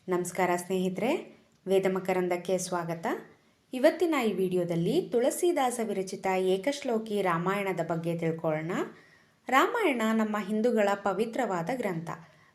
ನಮಸ್ಕಾರ ಸ್ನೇಹಿತರೆ, ವೇದ ಮಕರಂದಕ್ಕೆ ಸ್ವಾಗತ. ಇವತ್ತಿನ ಈ ವಿಡಿಯೋದಲ್ಲಿ ತುಳಸಿದಾಸ ವಿರಚಿತ ಏಕಶ್ಲೋಕಿ ರಾಮಾಯಣದ ಬಗ್ಗೆ ತಿಳ್ಕೊಳ್ಳೋಣ. ರಾಮಾಯಣ ನಮ್ಮ ಹಿಂದೂಗಳ ಪವಿತ್ರವಾದ ಗ್ರಂಥ.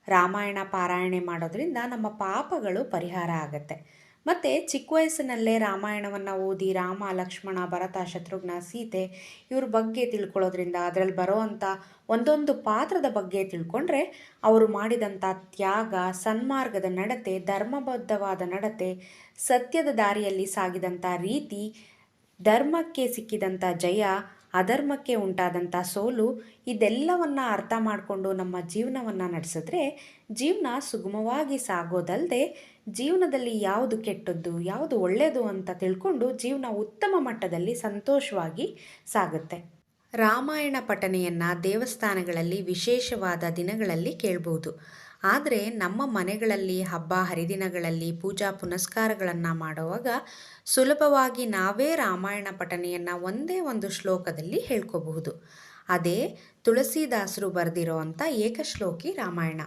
ರಾಮಾಯಣ ಪಾರಾಯಣೆ ಮಾಡೋದ್ರಿಂದ ನಮ್ಮ ಪಾಪಗಳು ಪರಿಹಾರ ಆಗುತ್ತೆ. ಮತ್ತು ಚಿಕ್ಕ ವಯಸ್ಸಿನಲ್ಲೇ ರಾಮಾಯಣವನ್ನು ಓದಿ ರಾಮ, ಲಕ್ಷ್ಮಣ, ಭರತ, ಶತ್ರುಘ್ನ, ಸೀತೆ ಇವ್ರ ಬಗ್ಗೆ ತಿಳ್ಕೊಳ್ಳೋದ್ರಿಂದ ಅದರಲ್ಲಿ ಬರೋವಂಥ ಒಂದೊಂದು ಪಾತ್ರದ ಬಗ್ಗೆ ತಿಳ್ಕೊಂಡ್ರೆ ಅವರು ಮಾಡಿದಂಥ ತ್ಯಾಗ, ಸನ್ಮಾರ್ಗದ ನಡತೆ, ಧರ್ಮಬದ್ಧವಾದ ನಡತೆ, ಸತ್ಯದ ದಾರಿಯಲ್ಲಿ ಸಾಗಿದಂಥ ರೀತಿ, ಧರ್ಮಕ್ಕೆ ಸಿಕ್ಕಿದಂಥ ಜಯ, ಅಧರ್ಮಕ್ಕೆ ಉಂಟಾದಂಥ ಸೋಲು, ಇದೆಲ್ಲವನ್ನು ಅರ್ಥ ಮಾಡಿಕೊಂಡು ನಮ್ಮ ಜೀವನವನ್ನು ನಡೆಸಿದ್ರೆ ಜೀವನ ಸುಗಮವಾಗಿ ಸಾಗೋದಲ್ಲದೆ ಜೀವನದಲ್ಲಿ ಯಾವುದು ಕೆಟ್ಟದ್ದು ಯಾವುದು ಒಳ್ಳೆಯದು ಅಂತ ತಿಳ್ಕೊಂಡು ಜೀವನ ಉತ್ತಮ ಮಟ್ಟದಲ್ಲಿ ಸಂತೋಷವಾಗಿ ಸಾಗುತ್ತೆ. ರಾಮಾಯಣ ಪಠನೆಯನ್ನು ದೇವಸ್ಥಾನಗಳಲ್ಲಿ ವಿಶೇಷವಾದ ದಿನಗಳಲ್ಲಿ ಕೇಳ್ಬೋದು. ಆದರೆ ನಮ್ಮ ಮನೆಗಳಲ್ಲಿ ಹಬ್ಬ ಹರಿದಿನಗಳಲ್ಲಿ ಪೂಜಾ ಪುನಸ್ಕಾರಗಳನ್ನು ಮಾಡುವಾಗ ಸುಲಭವಾಗಿ ನಾವೇ ರಾಮಾಯಣ ಪಠನೆಯನ್ನು ಒಂದೇ ಒಂದು ಶ್ಲೋಕದಲ್ಲಿ ಹೇಳ್ಕೋಬಹುದು. ಅದೇ ತುಳಸಿದಾಸರು ಬರೆದಿರೋ ಅಂಥ ಏಕಶ್ಲೋಕಿ ರಾಮಾಯಣ.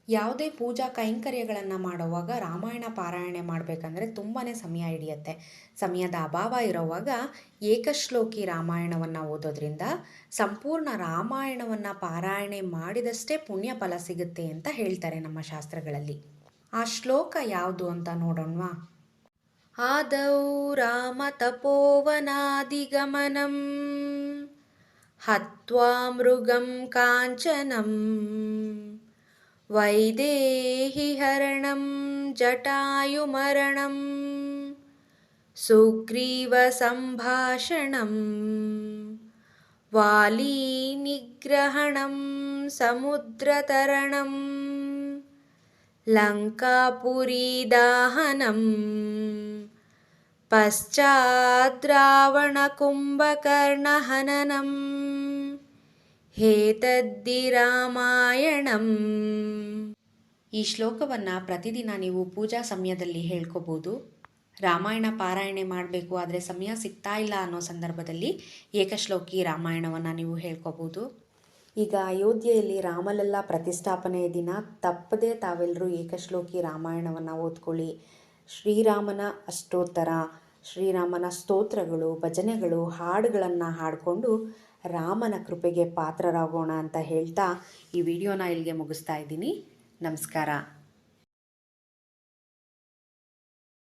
ಯಾವುದೇ ಪೂಜಾ ಕೈಂಕರ್ಯಗಳನ್ನು ಮಾಡುವಾಗ ರಾಮಾಯಣ ಪಾರಾಯಣೆ ಮಾಡಬೇಕಂದ್ರೆ ತುಂಬಾ ಸಮಯ ಹಿಡಿಯುತ್ತೆ. ಸಮಯದ ಅಭಾವ ಇರೋವಾಗ ಏಕಶ್ಲೋಕಿ ರಾಮಾಯಣವನ್ನು ಓದೋದ್ರಿಂದ ಸಂಪೂರ್ಣ ರಾಮಾಯಣವನ್ನು ಪಾರಾಯಣೆ ಮಾಡಿದಷ್ಟೇ ಪುಣ್ಯ ಫಲ ಸಿಗುತ್ತೆ ಅಂತ ಹೇಳ್ತಾರೆ ನಮ್ಮ ಶಾಸ್ತ್ರಗಳಲ್ಲಿ. ಆ ಶ್ಲೋಕ ಯಾವುದು ಅಂತ ನೋಡೋಣವಾ? ಆದೌ ರಾಮ ತಪೋವನಾದಿಗಮನಂ ಹತ್ವಾ ಮೃಗಂ ಕಾಂಚನಂ ವೈದೇಹಿ ಹರಣಂ ಜಟಾಯುಮರಣಂ ಸುಗ್ರೀವ ಸಂಭಾಷಣಂ ವಾಲಿ ನಿಗ್ರಹಣಂ ಸಮುದ್ರತರಣಂ ಲಂಕಾಪುರಿ ದಾಹನಂ ಪಶ್ಚಾತ್ ರಾವಣ ಕುಂಭಕರ್ಣ ಹನನಂ ಹೇತದ್ದಿ ರಾಮಾಯಣಂ. ಈ ಶ್ಲೋಕವನ್ನು ಪ್ರತಿದಿನ ನೀವು ಪೂಜಾ ಸಮಯದಲ್ಲಿ ಹೇಳ್ಕೋಬೋದು. ರಾಮಾಯಣ ಪಾರಾಯಣೆ ಮಾಡಬೇಕು ಆದರೆ ಸಮಯ ಸಿಗ್ತಾ ಇಲ್ಲ ಅನ್ನೋ ಸಂದರ್ಭದಲ್ಲಿ ಏಕಶ್ಲೋಕಿ ರಾಮಾಯಣವನ್ನು ನೀವು ಹೇಳ್ಕೋಬೋದು. ಈಗ ಅಯೋಧ್ಯೆಯಲ್ಲಿ ರಾಮಲಲ್ಲಾ ಪ್ರತಿಷ್ಠಾಪನೆಯ ದಿನ ತಪ್ಪದೇ ತಾವೆಲ್ಲರೂ ಏಕಶ್ಲೋಕಿ ರಾಮಾಯಣವನ್ನು ಓದ್ಕೊಳ್ಳಿ. ಶ್ರೀರಾಮನ ಅಷ್ಟೋತ್ತರ, ಶ್ರೀರಾಮನ ಸ್ತೋತ್ರಗಳು, ಭಜನೆಗಳು, ಹಾಡುಗಳನ್ನು ಹಾಡಿಕೊಂಡು ರಾಮನ ಕೃಪೆಗೆ ಪಾತ್ರರಾಗೋಣ ಅಂತ ಹೇಳ್ತಾ ಈ ವಿಡಿಯೋನ ಇಲ್ಲಿಗೆ ಮುಗಿಸ್ತಾ ಇದ್ದೀನಿ. ನಮಸ್ಕಾರ.